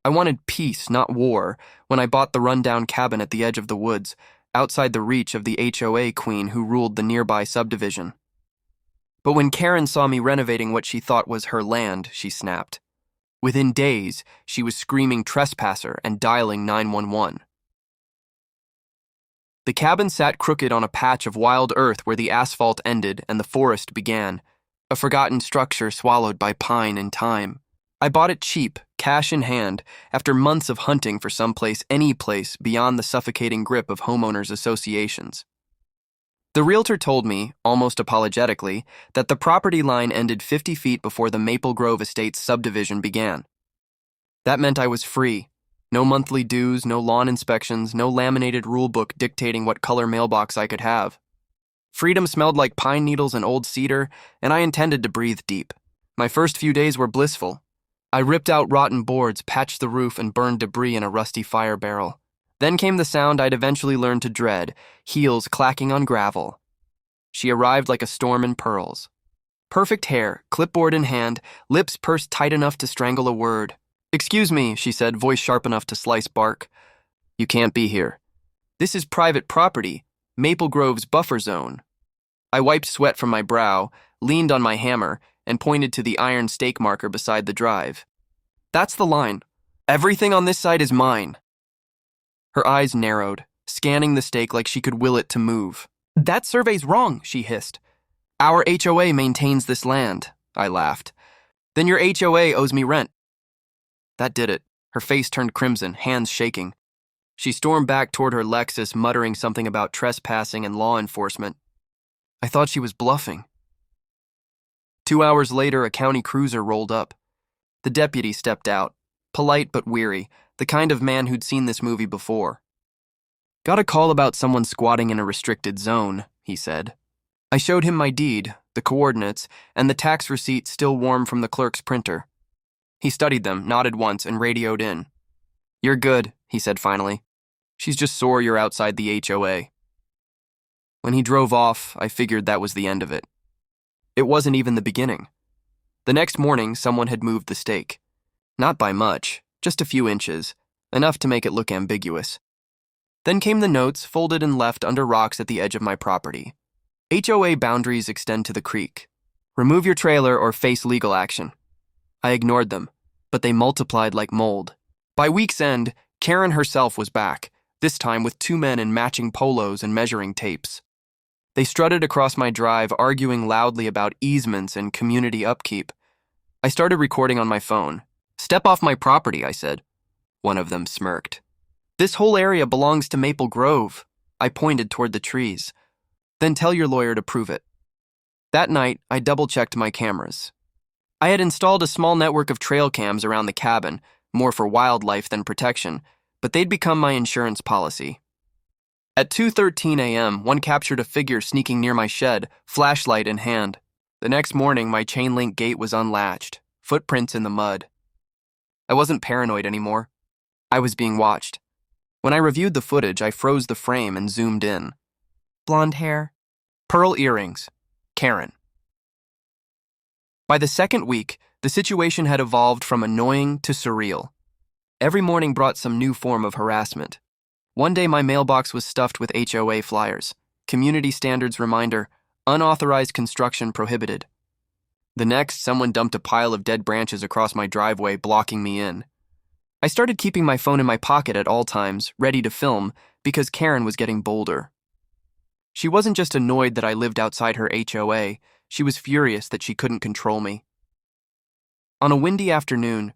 I wanted peace, not war, when I bought the rundown cabin at the edge of the woods, outside the reach of the HOA queen who ruled the nearby subdivision. But when Karen saw me renovating what she thought was her land, she snapped. Within days, she was screaming trespasser and dialing 911. The cabin sat crooked on a patch of wild earth where the asphalt ended and the forest began, a forgotten structure swallowed by pine and time. I bought it cheap, cash in hand, after months of hunting for someplace, any place, beyond the suffocating grip of homeowners' associations. The realtor told me, almost apologetically, that the property line ended 50 feet before the Maple Grove Estates subdivision began. That meant I was free. No monthly dues, no lawn inspections, no laminated rulebook dictating what color mailbox I could have. Freedom smelled like pine needles and old cedar, and I intended to breathe deep. My first few days were blissful. I ripped out rotten boards, patched the roof, and burned debris in a rusty fire barrel. Then came the sound I'd eventually learned to dread, heels clacking on gravel. She arrived like a storm in pearls. Perfect hair, clipboard in hand, lips pursed tight enough to strangle a word. "Excuse me," she said, voice sharp enough to slice bark. "You can't be here. This is private property, Maple Grove's buffer zone." I wiped sweat from my brow, leaned on my hammer, and pointed to the iron stake marker beside the drive. "That's the line. Everything on this side is mine." Her eyes narrowed, scanning the stake like she could will it to move. "That survey's wrong," she hissed. "Our HOA maintains this land," I laughed. "Then your HOA owes me rent." That did it. Her face turned crimson, hands shaking. She stormed back toward her Lexus, muttering something about trespassing and law enforcement. I thought she was bluffing. 2 hours later, a county cruiser rolled up. The deputy stepped out, polite but weary, the kind of man who'd seen this movie before. "Got a call about someone squatting in a restricted zone," he said. I showed him my deed, the coordinates, and the tax receipt still warm from the clerk's printer. He studied them, nodded once, and radioed in. "You're good," he said finally. "She's just sore you're outside the HOA." When he drove off, I figured that was the end of it. It wasn't even the beginning. The next morning, someone had moved the stake. Not by much, just a few inches, enough to make it look ambiguous. Then came the notes, folded and left under rocks at the edge of my property. HOA boundaries extend to the creek. Remove your trailer or face legal action. I ignored them, but they multiplied like mold. By week's end, Karen herself was back, this time with 2 men in matching polos and measuring tapes. They strutted across my drive, arguing loudly about easements and community upkeep. I started recording on my phone. "Step off my property," I said. One of them smirked. "This whole area belongs to Maple Grove." I pointed toward the trees. "Then tell your lawyer to prove it." That night, I double-checked my cameras. I had installed a small network of trail cams around the cabin, more for wildlife than protection, but they'd become my insurance policy. At 2:13 a.m., one captured a figure sneaking near my shed, flashlight in hand. The next morning, my chain-link gate was unlatched, footprints in the mud. I wasn't paranoid anymore. I was being watched. When I reviewed the footage, I froze the frame and zoomed in. Blonde hair, pearl earrings, Karen. By the second week, the situation had evolved from annoying to surreal. Every morning brought some new form of harassment. One day my mailbox was stuffed with HOA flyers, community standards reminder, unauthorized construction prohibited. The next, someone dumped a pile of dead branches across my driveway, blocking me in. I started keeping my phone in my pocket at all times, ready to film, because Karen was getting bolder. She wasn't just annoyed that I lived outside her HOA, she was furious that she couldn't control me. On a windy afternoon,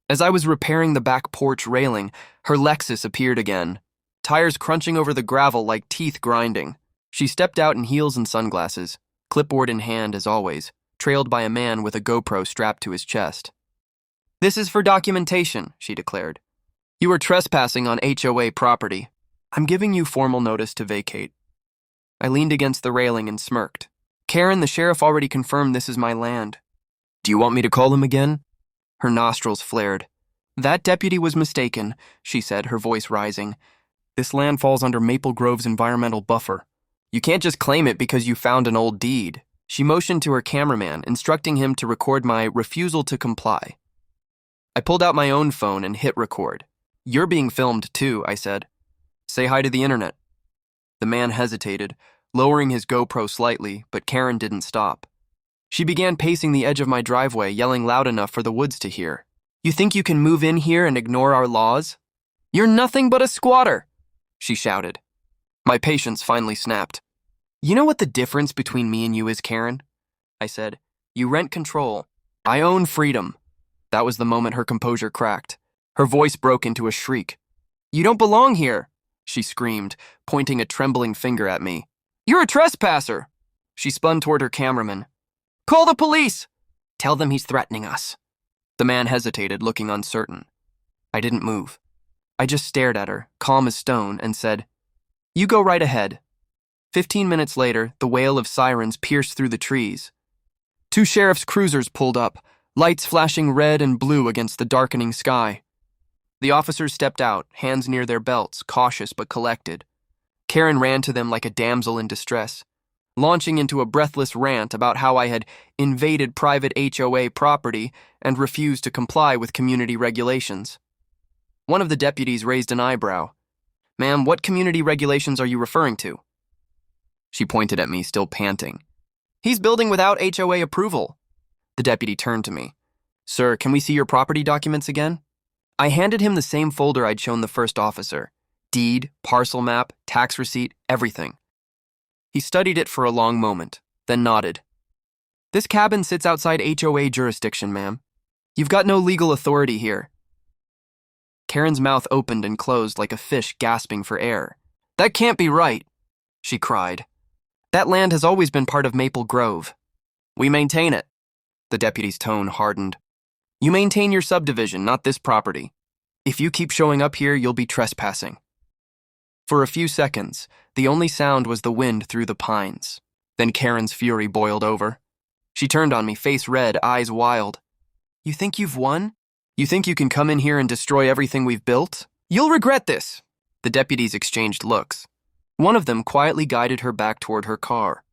as I was repairing the back porch railing, her Lexus appeared again, tires crunching over the gravel like teeth grinding. She stepped out in heels and sunglasses, clipboard in hand as always, trailed by a man with a GoPro strapped to his chest. "This is for documentation," she declared. "You are trespassing on HOA property. I'm giving you formal notice to vacate." I leaned against the railing and smirked. "Karen, the sheriff already confirmed this is my land." "Do you want me to call him again?" Her nostrils flared. "That deputy was mistaken," she said, her voice rising. "This land falls under Maple Grove's environmental buffer. You can't just claim it because you found an old deed." She motioned to her cameraman, instructing him to record my refusal to comply. I pulled out my own phone and hit record. "You're being filmed too," I said. "Say hi to the internet." The man hesitated, lowering his GoPro slightly, but Karen didn't stop. She began pacing the edge of my driveway, yelling loud enough for the woods to hear. "You think you can move in here and ignore our laws? You're nothing but a squatter," she shouted. My patience finally snapped. "You know what the difference between me and you is, Karen?" I said. "You rent control. I own freedom." That was the moment her composure cracked. Her voice broke into a shriek. "You don't belong here," she screamed, pointing a trembling finger at me. "You're a trespasser." She spun toward her cameraman. "Call the police!" "Tell them he's threatening us." The man hesitated, looking uncertain. I didn't move. I just stared at her, calm as stone, and said, "You go right ahead." 15 minutes later, the wail of sirens pierced through the trees. 2 sheriff's cruisers pulled up, lights flashing red and blue against the darkening sky. The officers stepped out, hands near their belts, cautious but collected. Karen ran to them like a damsel in distress, launching into a breathless rant about how I had invaded private HOA property and refused to comply with community regulations. One of the deputies raised an eyebrow. "Ma'am, what community regulations are you referring to?" She pointed at me, still panting. "He's building without HOA approval." The deputy turned to me. "Sir, can we see your property documents again?" I handed him the same folder I'd shown the first officer. Deed, parcel map, tax receipt, everything. He studied it for a long moment, then nodded. "This cabin sits outside HOA jurisdiction, ma'am. You've got no legal authority here." Karen's mouth opened and closed like a fish gasping for air. "That can't be right," she cried. "That land has always been part of Maple Grove. We maintain it." The deputy's tone hardened. "You maintain your subdivision, not this property. If you keep showing up here, you'll be trespassing." For a few seconds, the only sound was the wind through the pines. Then Karen's fury boiled over. She turned on me, face red, eyes wild. "You think you've won? You think you can come in here and destroy everything we've built? You'll regret this." The deputies exchanged looks. One of them quietly guided her back toward her car.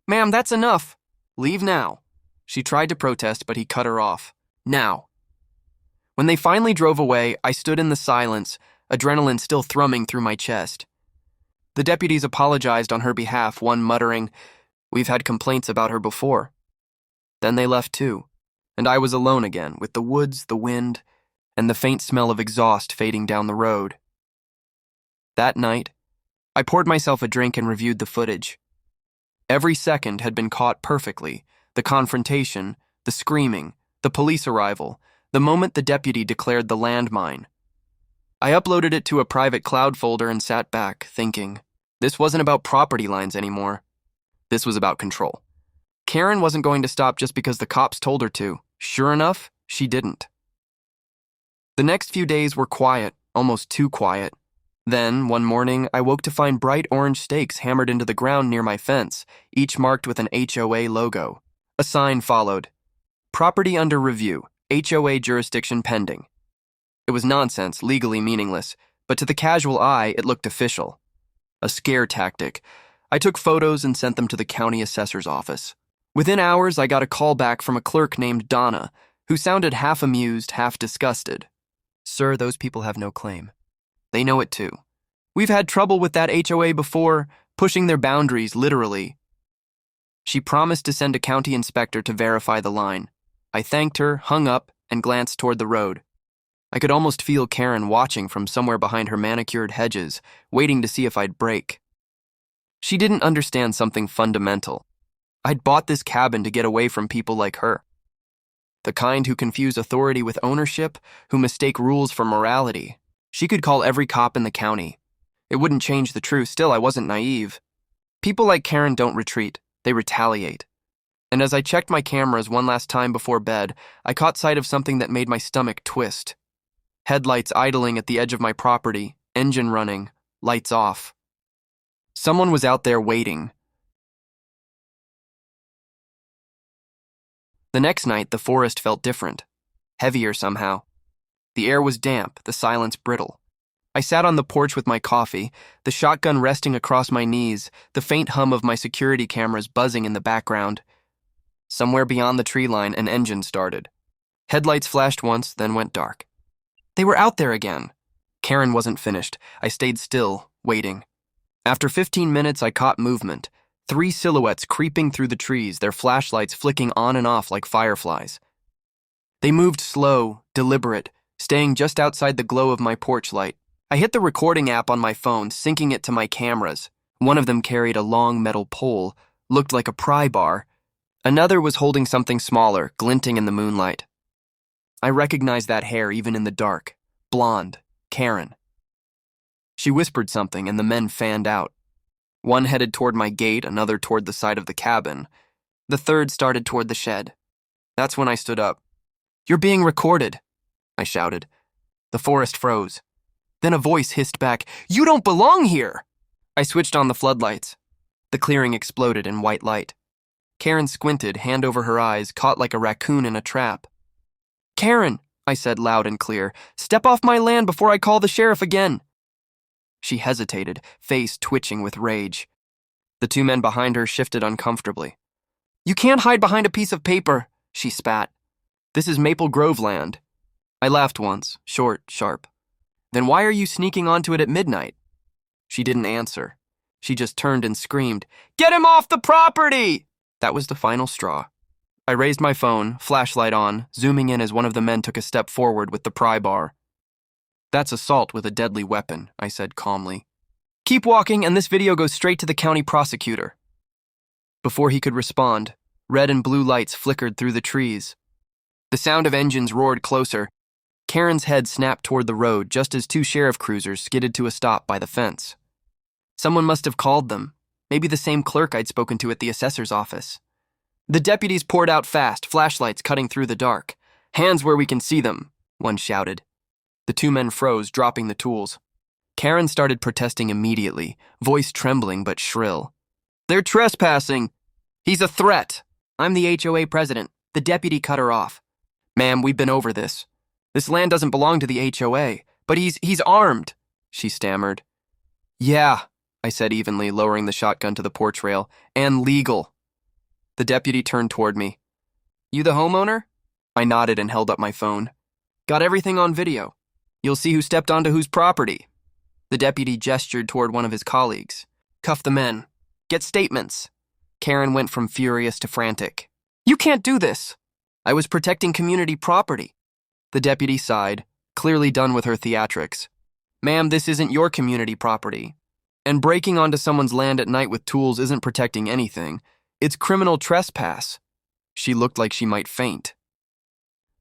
"Ma'am, that's enough. Leave now." She tried to protest, but he cut her off. "Now." When they finally drove away, I stood in the silence, adrenaline still thrumming through my chest. The deputies apologized on her behalf, one muttering, "We've had complaints about her before." Then they left too, and I was alone again, with the woods, the wind, and the faint smell of exhaust fading down the road. That night, I poured myself a drink and reviewed the footage. Every second had been caught perfectly: the confrontation, the screaming, the police arrival, the moment the deputy declared the landmine. I uploaded it to a private cloud folder and sat back, thinking, this wasn't about property lines anymore. This was about control. Karen wasn't going to stop just because the cops told her to. Sure enough, she didn't. The next few days were quiet, almost too quiet. Then, one morning, I woke to find bright orange stakes hammered into the ground near my fence, each marked with an HOA logo. A sign followed. "Property under review. HOA jurisdiction pending." It was nonsense, legally meaningless, but to the casual eye, it looked official. A scare tactic. I took photos and sent them to the county assessor's office. Within hours, I got a call back from a clerk named Donna, who sounded half amused, half disgusted. "Sir, those people have no claim. They know it too. We've had trouble with that HOA before, pushing their boundaries, literally." She promised to send a county inspector to verify the line. I thanked her, hung up, and glanced toward the road. I could almost feel Karen watching from somewhere behind her manicured hedges, waiting to see if I'd break. She didn't understand something fundamental. I'd bought this cabin to get away from people like her. The kind who confuse authority with ownership, who mistake rules for morality. She could call every cop in the county. It wouldn't change the truth. Still, I wasn't naive. People like Karen don't retreat. They retaliate. And as I checked my cameras one last time before bed, I caught sight of something that made my stomach twist. Headlights idling at the edge of my property, engine running, lights off. Someone was out there waiting. The next night, the forest felt different, heavier somehow. The air was damp, the silence brittle. I sat on the porch with my coffee, the shotgun resting across my knees, the faint hum of my security cameras buzzing in the background. Somewhere beyond the tree line, an engine started. Headlights flashed once, then went dark. They were out there again. Karen wasn't finished. I stayed still, waiting. After 15 minutes, I caught movement. 3 silhouettes creeping through the trees, their flashlights flicking on and off like fireflies. They moved slow, deliberate, staying just outside the glow of my porch light. I hit the recording app on my phone, syncing it to my cameras. One of them carried a long metal pole, looked like a pry bar. Another was holding something smaller, glinting in the moonlight. I recognized that hair even in the dark. Blonde. Karen. She whispered something, and the men fanned out. One headed toward my gate, another toward the side of the cabin. The third started toward the shed. That's when I stood up. "You're being recorded," I shouted. The forest froze. Then a voice hissed back, "You don't belong here!" I switched on the floodlights. The clearing exploded in white light. Karen squinted, hand over her eyes, caught like a raccoon in a trap. "Karen," I said loud and clear, "step off my land before I call the sheriff again." She hesitated, face twitching with rage. The 2 men behind her shifted uncomfortably. "You can't hide behind a piece of paper," she spat. "This is Maple Grove land." I laughed once, short, sharp. "Then why are you sneaking onto it at midnight?" She didn't answer. She just turned and screamed, "Get him off the property!" That was the final straw. I raised my phone, flashlight on, zooming in as one of the men took a step forward with the pry bar. "That's assault with a deadly weapon," I said calmly. "Keep walking, and this video goes straight to the county prosecutor." Before he could respond, red and blue lights flickered through the trees. The sound of engines roared closer. Karen's head snapped toward the road just as 2 sheriff cruisers skidded to a stop by the fence. Someone must have called them, maybe the same clerk I'd spoken to at the assessor's office. The deputies poured out fast, flashlights cutting through the dark. "Hands where we can see them," one shouted. The 2 men froze, dropping the tools. Karen started protesting immediately, voice trembling but shrill. "They're trespassing! He's a threat!" "I'm the HOA president." The deputy cut her off. "Ma'am, we've been over this. This land doesn't belong to the HOA, but he's armed," she stammered. "Yeah," I said evenly, lowering the shotgun to the porch rail, "and legal." The deputy turned toward me. "You the homeowner?" I nodded and held up my phone. "Got everything on video. You'll see who stepped onto whose property." The deputy gestured toward one of his colleagues. "Cuff the men. Get statements." Karen went from furious to frantic. "You can't do this." "I was protecting community property." The deputy sighed, clearly done with her theatrics. "Ma'am, this isn't your community property. And breaking onto someone's land at night with tools isn't protecting anything. It's criminal trespass." She looked like she might faint.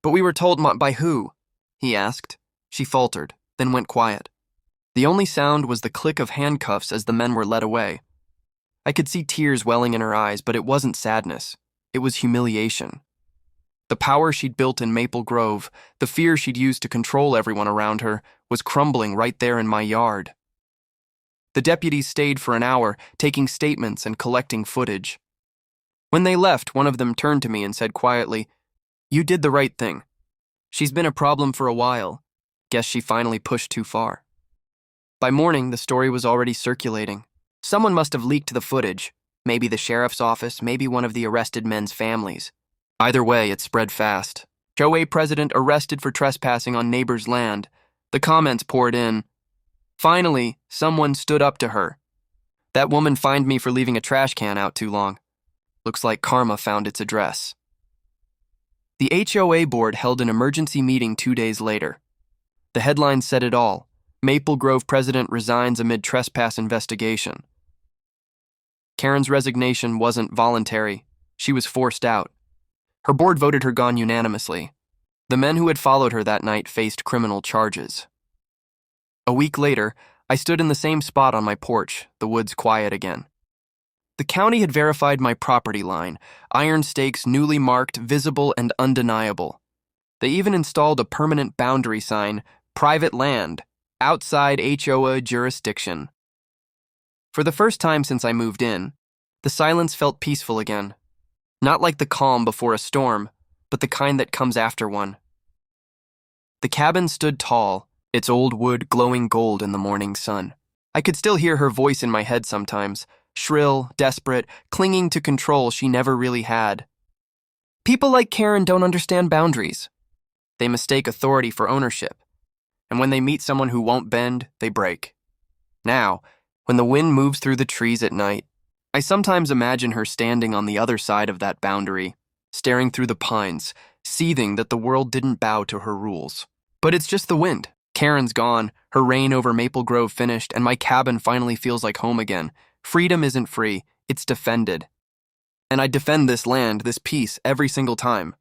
"But we were told by who?" he asked. She faltered, then went quiet. The only sound was the click of handcuffs as the men were led away. I could see tears welling in her eyes, but it wasn't sadness. It was humiliation. The power she'd built in Maple Grove, the fear she'd used to control everyone around her, was crumbling right there in my yard. The deputies stayed for an hour, taking statements and collecting footage. When they left, one of them turned to me and said quietly, "You did the right thing. She's been a problem for a while. Guess she finally pushed too far." By morning, the story was already circulating. Someone must have leaked the footage. Maybe the sheriff's office, maybe one of the arrested men's families. Either way, it spread fast. HOA president arrested for trespassing on neighbor's land. The comments poured in. Finally, someone stood up to her. "That woman fined me for leaving a trash can out too long. Looks like karma found its address." The HOA board held an emergency meeting 2 days later. The headline said it all. Maple Grove president resigns amid trespass investigation. Karen's resignation wasn't voluntary. She was forced out. Her board voted her gone unanimously. The men who had followed her that night faced criminal charges. A week later, I stood in the same spot on my porch, the woods quiet again. The county had verified my property line, iron stakes newly marked, visible and undeniable. They even installed a permanent boundary sign, "Private land, outside HOA jurisdiction." For the first time since I moved in, the silence felt peaceful again. Not like the calm before a storm, but the kind that comes after one. The cabin stood tall, its old wood glowing gold in the morning sun. I could still hear her voice in my head sometimes, shrill, desperate, clinging to control she never really had. "People like Karen don't understand boundaries. They mistake authority for ownership. And when they meet someone who won't bend, they break. Now, when the wind moves through the trees at night, I sometimes imagine her standing on the other side of that boundary, staring through the pines, seething that the world didn't bow to her rules. But it's just the wind. Karen's gone, her reign over Maple Grove finished, and my cabin finally feels like home again. Freedom isn't free, it's defended. And I defend this land, this peace, every single time.